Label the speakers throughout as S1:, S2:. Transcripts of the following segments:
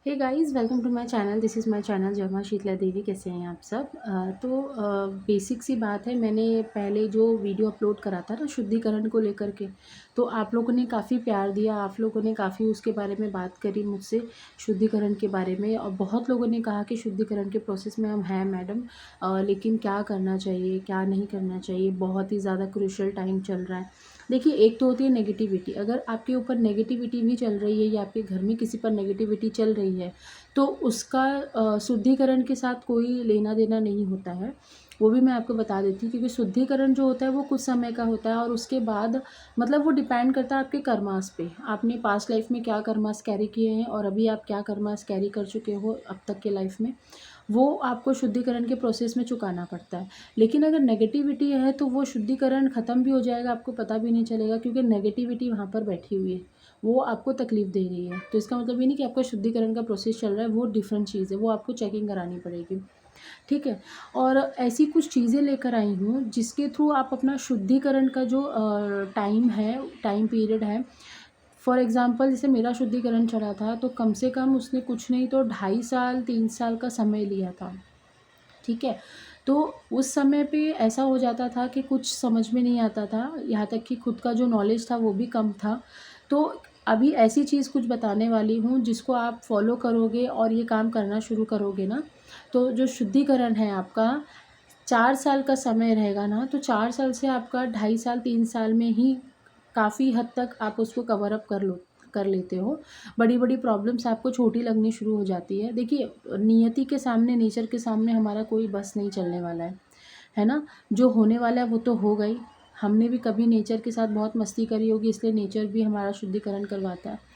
S1: Hey guys, welcome to my channel. This is my channel जमा शीतला देवी। कैसे हैं आप सब? बेसिक सी बात है। मैंने पहले जो वीडियो अपलोड करा था ना शुद्धिकरण को लेकर के, तो आप लोगों ने काफ़ी प्यार दिया, आप लोगों ने काफ़ी उसके बारे में बात करी मुझसे, शुद्धिकरण के बारे में। और बहुत लोगों ने कहा कि शुद्धिकरण के प्रोसेस में हम हैं मैडम, लेकिन क्या करना चाहिए, क्या नहीं करना चाहिए, बहुत ही ज़्यादा क्रूशियल टाइम चल रहा है। देखिए, एक तो होती है नेगेटिविटी। अगर आपके ऊपर नेगेटिविटी भी चल रही है या आपके घर में किसी पर नेगेटिविटी चल रही है, तो उसका शुद्धिकरण के साथ कोई लेना देना नहीं होता है। वो भी मैं आपको बता देती हूँ, क्योंकि शुद्धिकरण जो होता है वो कुछ समय का होता है, और उसके बाद मतलब वो डिपेंड करता है आपके कर्मास पे। आपने पास्ट लाइफ में क्या कर्मास कैरी किए हैं और अभी आप क्या कर्मास कैरी कर चुके हो अब तक के लाइफ में, वो आपको शुद्धिकरण के प्रोसेस में चुकाना पड़ता है। लेकिन अगर नेगेटिविटी है तो वो शुद्धिकरण ख़त्म भी हो जाएगा, आपको पता भी नहीं चलेगा, क्योंकि नेगेटिविटी वहाँ पर बैठी हुई है, वो आपको तकलीफ़ दे रही है। तो इसका मतलब ये नहीं कि आपका शुद्धिकरण का प्रोसेस चल रहा है, वो डिफरेंट चीज़ है, वो आपको चेकिंग करानी पड़ेगी। ठीक है? और ऐसी कुछ चीज़ें लेकर आई हूँ जिसके थ्रू आप अपना शुद्धिकरण का जो टाइम है, टाइम पीरियड है, फॉर एग्ज़ाम्पल जैसे मेरा शुद्धिकरण चला था तो कम से कम उसने कुछ नहीं तो 2.5 साल 3 साल का समय लिया था। ठीक है? तो उस समय पे ऐसा हो जाता था कि कुछ समझ में नहीं आता था, यहाँ तक कि खुद का जो नॉलेज था वो भी कम था। तो अभी ऐसी चीज़ कुछ बताने वाली हूँ जिसको आप फॉलो करोगे और ये काम करना शुरू करोगे ना, तो जो शुद्धिकरण है आपका 4 साल का समय रहेगा ना, तो 4 साल से आपका 2.5 साल 3 साल में ही काफ़ी हद तक आप उसको कवर अप कर लेते हो। बड़ी-बड़ी प्रॉब्लम्स आपको छोटी लगनी शुरू हो जाती है। देखिए, नियति के सामने, नेचर के सामने हमारा कोई बस नहीं चलने वाला है ना? जो होने वाला है वो तो हो गई। हमने भी कभी नेचर के साथ बहुत मस्ती करी होगी, इसलिए नेचर भी हमारा शुद्धिकरण करवाता है।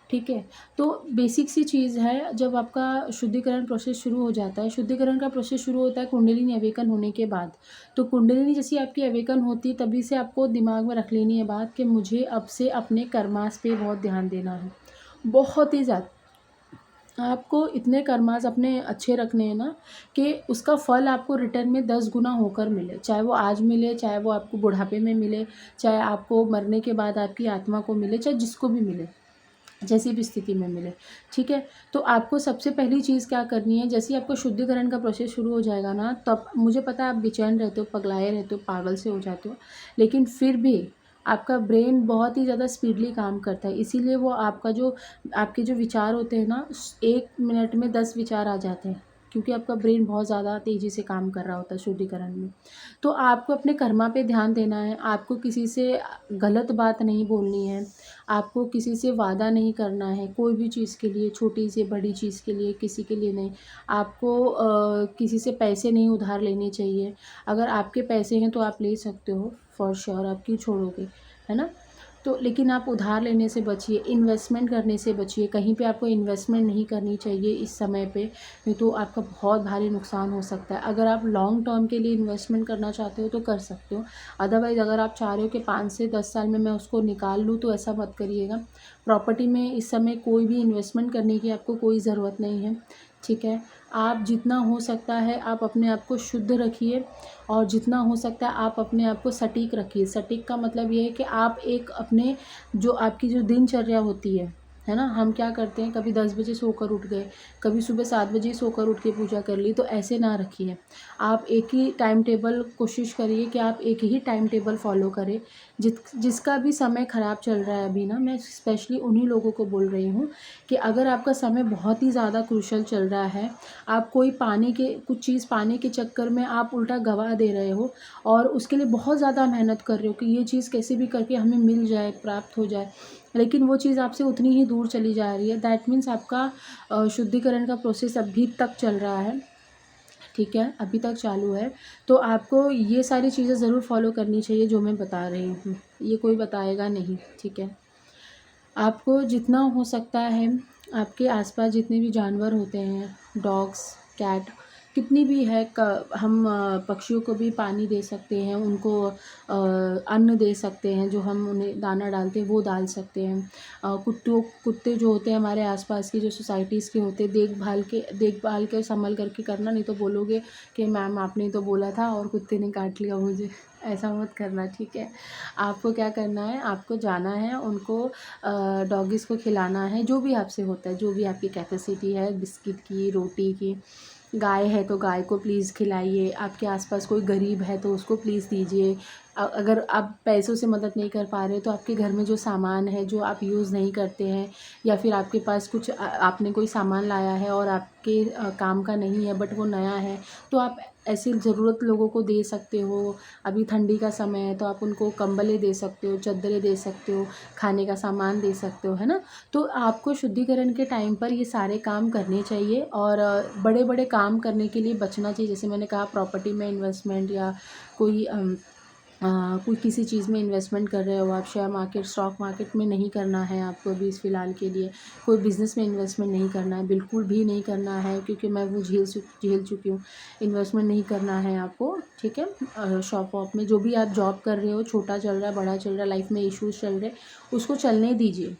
S1: ठीक है? तो बेसिक सी चीज़ है, जब आपका शुद्धिकरण प्रोसेस शुरू हो जाता है, शुद्धिकरण का प्रोसेस शुरू होता है कुंडलिनी अवेकन होने के बाद। तो कुंडलिनी जैसी आपकी अवेकन होती है, तभी से आपको दिमाग में रख लेनी है बात कि मुझे अब से अपने कर्मास पे बहुत ध्यान देना है। बहुत ही ज़्यादा आपको इतने कर्मास अपने अच्छे रखने हैं ना, कि उसका फल आपको रिटर्न में 10 गुना होकर मिले। चाहे वो आज मिले, चाहे वो आपको बुढ़ापे में मिले, चाहे आपको मरने के बाद आपकी आत्मा को मिले, चाहे जिसको भी मिले, जैसी भी स्थिति में मिले। ठीक है? तो आपको सबसे पहली चीज़ क्या करनी है, जैसे ही आपको शुद्धिकरण का प्रोसेस शुरू हो जाएगा ना, तब मुझे पता है आप बेचैन रहते हो, पगलाए रहते हो, पागल से हो जाते हो, लेकिन फिर भी आपका ब्रेन बहुत ही ज़्यादा स्पीडली काम करता है। इसीलिए वो आपका जो आपके जो विचार होते हैं ना, 1 मिनट में 10 विचार आ जाते हैं, क्योंकि आपका ब्रेन बहुत ज़्यादा तेज़ी से काम कर रहा होता है शुद्धिकरण में। तो आपको अपने कर्मा पे ध्यान देना है, आपको किसी से गलत बात नहीं बोलनी है, आपको किसी से वादा नहीं करना है, कोई भी चीज़ के लिए, छोटी से बड़ी चीज़ के लिए, किसी के लिए नहीं। आपको किसी से पैसे नहीं उधार लेने चाहिए। अगर आपके पैसे हैं तो आप ले सकते हो, फॉर श्योर, आप क्यों छोड़ोगे, है ना? तो लेकिन आप उधार लेने से बचिए, इन्वेस्टमेंट करने से बचिए। कहीं पे आपको इन्वेस्टमेंट नहीं करनी चाहिए इस समय पे, नहीं तो आपका बहुत भारी नुकसान हो सकता है। अगर आप लॉन्ग टर्म के लिए इन्वेस्टमेंट करना चाहते हो तो कर सकते हो, अदरवाइज़ अगर आप चाह रहे हो कि 5 से 10 साल में मैं उसको निकाल लूँ, तो ऐसा मत करिएगा। प्रॉपर्टी में इस समय कोई भी इन्वेस्टमेंट करने की आपको कोई ज़रूरत नहीं है। ठीक है? आप जितना हो सकता है आप अपने आप को शुद्ध रखिए, और जितना हो सकता है आप अपने आप को सटीक रखिए। सटीक का मतलब ये है कि आप एक अपने जो आपकी जो दिनचर्या होती है ना? हम क्या करते हैं, कभी 10 बजे सोकर उठ गए, कभी सुबह 7 बजे सोकर उठ के पूजा कर ली, तो ऐसे ना रखिए। आप एक ही टाइम टेबल, कोशिश करिए कि आप एक ही टाइम टेबल फ़ॉलो करें। जिसका भी समय ख़राब चल रहा है अभी ना, मैं स्पेशली उन्हीं लोगों को बोल रही हूँ कि अगर आपका समय बहुत ही ज़्यादा क्रूशियल चल रहा है, आप कोई पाने के कुछ चीज़ पाने के चक्कर में आप उल्टा गँवा दे रहे हो, और उसके लिए बहुत ज़्यादा मेहनत कर रहे हो कि ये चीज़ कैसे भी करके हमें मिल जाए, प्राप्त हो जाए, लेकिन वो चीज़ आपसे उतनी ही दूर चली जा रही है, दैट मीन्स आपका शुद्धिकरण का प्रोसेस अभी तक चल रहा है। ठीक है? अभी तक चालू है। तो आपको ये सारी चीज़ें ज़रूर फ़ॉलो करनी चाहिए जो मैं बता रही हूँ, ये कोई बताएगा नहीं। ठीक है? आपको जितना हो सकता है, आपके आसपास जितने भी जानवर होते हैं, डॉग्स, कैट, कितनी भी है, हम पक्षियों को भी पानी दे सकते हैं, उनको अन्न दे सकते हैं, जो हम उन्हें दाना डालते हैं वो डाल सकते हैं। कुत्ते जो होते हैं हमारे आसपास की जो सोसाइटीज़ के होते हैं, देखभाल के संभल करके करना, नहीं तो बोलोगे कि मैम आपने तो बोला था और कुत्ते ने काट लिया मुझे। ऐसा मत करना, ठीक है। आपको क्या करना है, आपको जाना है उनको डॉगीज़ को खिलाना है, जो भी आपसे होता है, जो भी आपकी कैपेसिटी है, बिस्किट की, रोटी की। गाय है तो गाय को प्लीज़ खिलाइए, आपके आसपास कोई गरीब है तो उसको प्लीज़ दीजिए। अगर आप पैसों से मदद नहीं कर पा रहे तो आपके घर में जो सामान है, जो आप यूज़ नहीं करते हैं, या फिर आपके पास कुछ आपने कोई सामान लाया है और आपके काम का नहीं है बट वो नया है, तो आप ऐसे ज़रूरत लोगों को दे सकते हो। अभी ठंडी का समय है तो आप उनको कंबलें दे सकते हो, चद्दरें दे सकते हो, खाने का सामान दे सकते हो, है ना। तो आपको शुद्धिकरण के टाइम पर ये सारे काम करने चाहिए, और बड़े बड़े काम करने के लिए बचना चाहिए। जैसे मैंने कहा, प्रॉपर्टी में इन्वेस्टमेंट, या कोई कोई किसी चीज़ में इन्वेस्टमेंट कर रहे हो आप, शेयर मार्केट, स्टॉक मार्केट में नहीं करना है आपको अभी इस फ़िलहाल के लिए। कोई बिज़नेस में इन्वेस्टमेंट नहीं करना है, बिल्कुल भी नहीं करना है, क्योंकि मैं वो झेल चुकी हूँ। इन्वेस्टमेंट नहीं करना है आपको, ठीक है। शॉप वॉप में जो भी आप जॉब कर रहे हो, छोटा चल रहा है, बड़ा चल रहा है, लाइफ में इश्यूज़ चल रहे, उसको चलने दीजिए,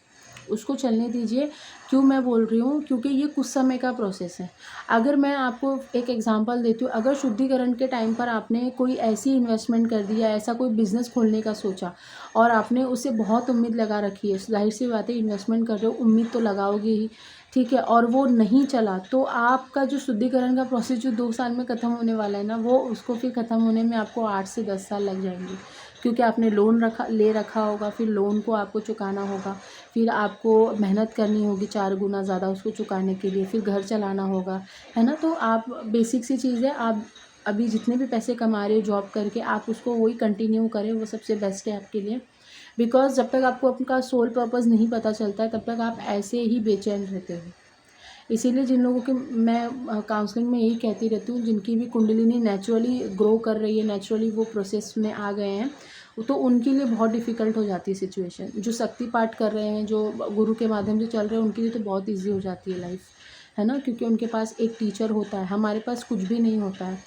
S1: उसको चलने दीजिए। क्यों मैं बोल रही हूँ, क्योंकि ये कुछ समय का प्रोसेस है। अगर मैं आपको एक एग्जांपल देती हूँ, अगर शुद्धिकरण के टाइम पर आपने कोई ऐसी इन्वेस्टमेंट कर दिया, ऐसा कोई बिज़नेस खोलने का सोचा और आपने उससे बहुत उम्मीद लगा रखी है, ज़ाहिर सी बात है, इन्वेस्टमेंट कर रहे हो, उम्मीद तो लगाओगे ही, ठीक है, और वो नहीं चला, तो आपका जो शुद्धिकरण का प्रोसेस जो 2 साल में ख़त्म होने वाला है ना, वो उसको फिर ख़त्म होने में आपको 8 से 10 साल लग जाएंगे। क्योंकि आपने लोन ले रखा होगा, फिर लोन को आपको चुकाना होगा, फिर आपको मेहनत करनी होगी 4 गुना ज़्यादा उसको चुकाने के लिए, फिर घर चलाना होगा, है ना। तो आप, बेसिक सी चीज़ है, आप अभी जितने भी पैसे कमा रहे हो जॉब करके, आप उसको वही कंटिन्यू करें, वो सबसे बेस्ट है आपके लिए। बिकॉज़ जब तक आपको अपना सोल पर्पज़ नहीं पता चलता है, तब तक आप ऐसे ही बेचैन रहते हो। इसीलिए जिन लोगों के मैं काउंसलिंग में यही कहती रहती हूँ, जिनकी भी कुंडलिनी नेचुरली ग्रो कर रही है, नेचुरली वो प्रोसेस में आ गए हैं, तो उनके लिए बहुत डिफ़िकल्ट हो जाती है सिचुएशन। जो शक्ति पाठ कर रहे हैं, जो गुरु के माध्यम से चल रहे हैं, उनके लिए तो बहुत ईज़ी हो जाती है लाइफ़, है ना, क्योंकि उनके पास एक टीचर होता है, हमारे पास कुछ भी नहीं होता है।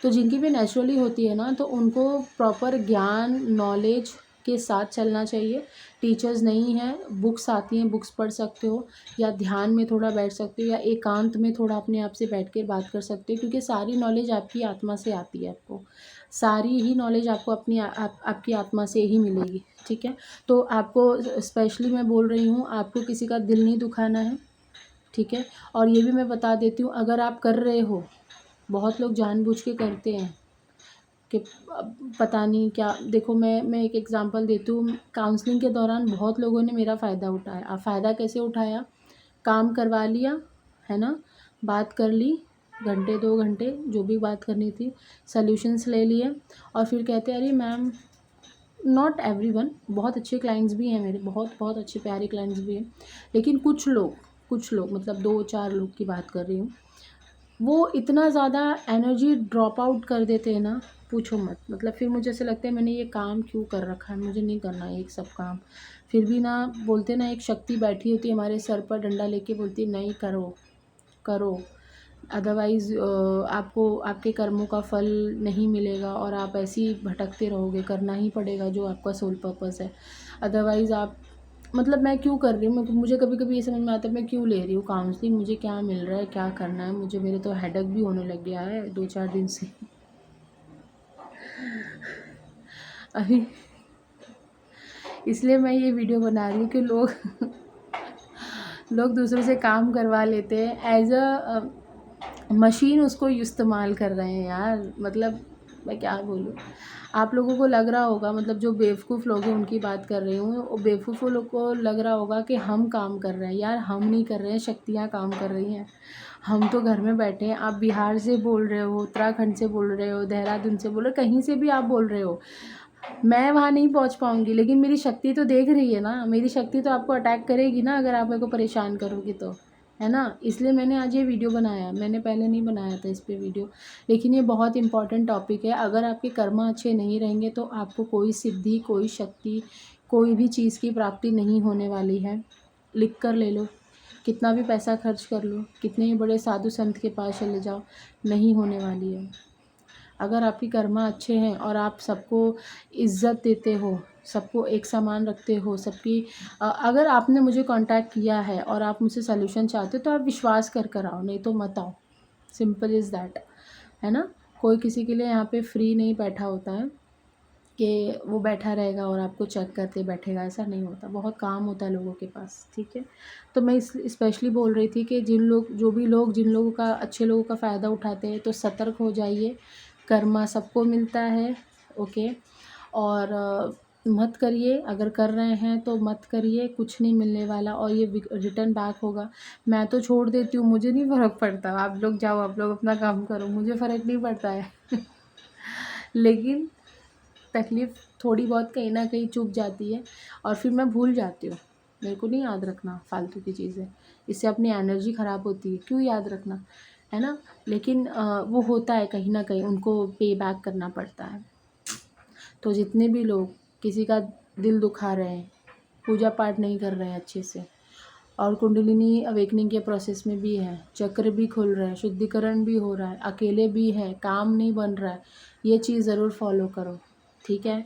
S1: तो जिनकी भी नेचुरली होती है ना, तो उनको प्रॉपर ज्ञान, नॉलेज के साथ चलना चाहिए। टीचर्स नहीं हैं, बुक्स आती हैं, बुक्स पढ़ सकते हो, या ध्यान में थोड़ा बैठ सकते हो, या एकांत में थोड़ा अपने आप से बैठ कर बात कर सकते हो, क्योंकि सारी नॉलेज आपकी आत्मा से आती है आपको। सारी ही नॉलेज आपको अपनी आपकी आत्मा से ही मिलेगी, ठीक है। तो आपको स्पेशली मैं बोल रही हूँ, आपको किसी का दिल नहीं दुखाना है, ठीक है। और ये भी मैं बता देती हूँ, अगर आप कर रहे हो, बहुत लोग जानबूझ के करते हैं कि पता नहीं क्या, देखो मैं एक एग्जांपल देती हूँ, काउंसलिंग के दौरान बहुत लोगों ने मेरा फ़ायदा उठाया। अब फ़ायदा कैसे उठाया, काम करवा लिया, है ना, बात कर ली, घंटे 2 घंटे जो भी बात करनी थी, सॉल्यूशंस ले लिए, और फिर कहते हैं, अरे मैम, नॉट एवरीवन, बहुत अच्छे क्लाइंट्स भी हैं मेरे, बहुत बहुत अच्छे प्यारे क्लाइंट्स भी हैं, लेकिन कुछ लोग मतलब 2-4 लोग की बात कर रही हूँ, वो इतना ज़्यादा एनर्जी ड्रॉप आउट कर देते हैं ना, पूछो मत। मतलब फिर मुझे ऐसे लगता है, मैंने ये काम क्यों कर रखा है, मुझे नहीं करना है ये सब काम। फिर भी ना, बोलते ना, एक शक्ति बैठी होती है हमारे सर पर डंडा लेके, बोलती है नहीं, करो करो, अदरवाइज़ आपको आपके कर्मों का फल नहीं मिलेगा, और आप ऐसे ही भटकते रहोगे, करना ही पड़ेगा जो आपका सोल पर्पस है। अदरवाइज़ आप, मतलब मैं क्यों कर रही हूँ, मुझे कभी कभी ये समझ में आता है मैं क्यों ले रही हूँ काउंसलिंग, मुझे क्या मिल रहा है, क्या करना है मुझे। मेरे तो हेडेक भी होने लग गया है 2-4 दिन से अभी, इसलिए मैं ये वीडियो बना रही हूँ कि लोग दूसरों से काम करवा लेते हैं, एज अ मशीन उसको इस्तेमाल कर रहे हैं यार। मतलब मैं क्या बोलूँ, आप लोगों को लग रहा होगा, मतलब जो बेवकूफ़ लोग हैं उनकी बात कर रही हूँ, वो बेवकूफ़ों लोग को लग रहा होगा कि हम काम कर रहे हैं। यार हम नहीं कर रहे हैं, शक्तियाँ काम कर रही हैं। हम तो घर में बैठे हैं। आप बिहार से बोल रहे हो, उत्तराखंड से बोल रहे हो, देहरादून से बोल रहे हो, कहीं से भी आप बोल रहे हो, मैं वहाँ नहीं पहुँच पाऊँगी, लेकिन मेरी शक्ति तो देख रही है ना, मेरी शक्ति तो आपको अटैक करेगी ना, अगर आप मेरे को परेशान करोगी तो, है ना। इसलिए मैंने आज ये वीडियो बनाया, मैंने पहले नहीं बनाया था इस पे वीडियो, लेकिन ये बहुत इंपॉर्टेंट टॉपिक है। अगर आपके कर्म अच्छे नहीं रहेंगे तो आपको कोई सिद्धि, कोई शक्ति, कोई भी चीज़ की प्राप्ति नहीं होने वाली है। लिख कर ले लो, कितना भी पैसा खर्च कर लो, कितने ही बड़े साधु संत के पास चले जाओ, नहीं होने वाली है। अगर आपकी कर्मा अच्छे हैं और आप सबको इज़्ज़त देते हो, सबको एक समान रखते हो, सबकी अगर आपने मुझे कांटेक्ट किया है और आप मुझसे सॉल्यूशन चाहते हो, तो आप विश्वास कर कर आओ, नहीं तो मत आओ। सिंपल इज़ दैट, है ना। कोई किसी के लिए यहाँ पे फ्री नहीं बैठा होता है कि वो बैठा रहेगा और आपको चेक करते बैठेगा, ऐसा नहीं होता, बहुत काम होता है लोगों के पास, ठीक है। तो मैं इस स्पेशली बोल रही थी कि जिन लोगों का, अच्छे लोगों का फ़ायदा उठाते हैं तो सतर्क हो जाइए। कर्मा सबको मिलता है, ओके। और मत करिए, अगर कर रहे हैं तो मत करिए, कुछ नहीं मिलने वाला और ये रिटर्न बैक होगा। मैं तो छोड़ देती हूँ, मुझे नहीं फ़र्क पड़ता, आप लोग जाओ, आप लोग अपना काम करो, मुझे फ़र्क नहीं पड़ता है लेकिन तकलीफ़ थोड़ी बहुत कहीं न कहीं चुभ जाती है और फिर मैं भूल जाती हूँ। मेरे को नहीं याद रखना फ़ालतू की चीज़ें, इससे अपनी एनर्जी ख़राब होती है, क्यों याद रखना, है ना? लेकिन वो होता है कहीं न कहीं, उनको पे बैक करना पड़ता है। तो जितने भी लोग किसी का दिल दुखा रहे हैं, पूजा पाठ नहीं कर रहे हैं अच्छे से और कुंडलिनी अवेकनिंग के प्रोसेस में भी है, चक्र भी खुल रहा है, शुद्धिकरण भी हो रहा है, अकेले भी है, काम नहीं बन रहा है, ये चीज़ ज़रूर फॉलो करो, ठीक है।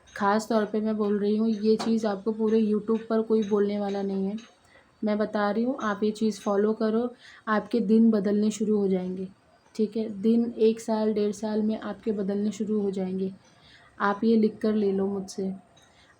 S1: ख़ास तौर पे मैं बोल रही हूँ, ये चीज़ आपको पूरे यूट्यूब पर कोई बोलने वाला नहीं है, मैं बता रही हूँ, आप ये चीज़ फॉलो करो, आपके दिन बदलने शुरू हो जाएंगे, ठीक है। दिन 1 साल 1.5 साल में आपके बदलने शुरू हो जाएंगे। आप ये लिख कर ले लो मुझसे।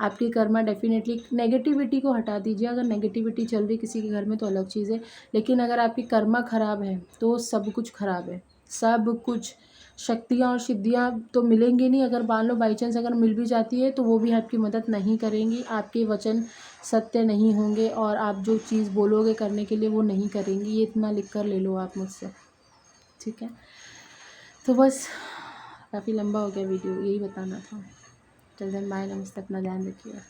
S1: आपकी कर्मा डेफ़िनेटली, नेगेटिविटी को हटा दीजिए, अगर नेगेटिविटी चल रही किसी के घर में तो अलग चीज़ है, लेकिन अगर आपकी कर्मा ख़राब है तो सब कुछ ख़राब है, सब कुछ। शक्तियाँ और सिद्धियाँ तो मिलेंगी नहीं, अगर मान लो बाई चांस अगर मिल भी जाती है तो वो भी आपकी मदद नहीं करेंगी, आपके वचन सत्य नहीं होंगे और आप जो चीज़ बोलोगे करने के लिए वो नहीं करेंगी। ये इतना लिख कर ले लो आप मुझसे, ठीक है। तो बस काफ़ी लंबा हो गया वीडियो, यही बताना था। टिल देन बाय, नमस्ते, अपना ध्यान रखिएगा।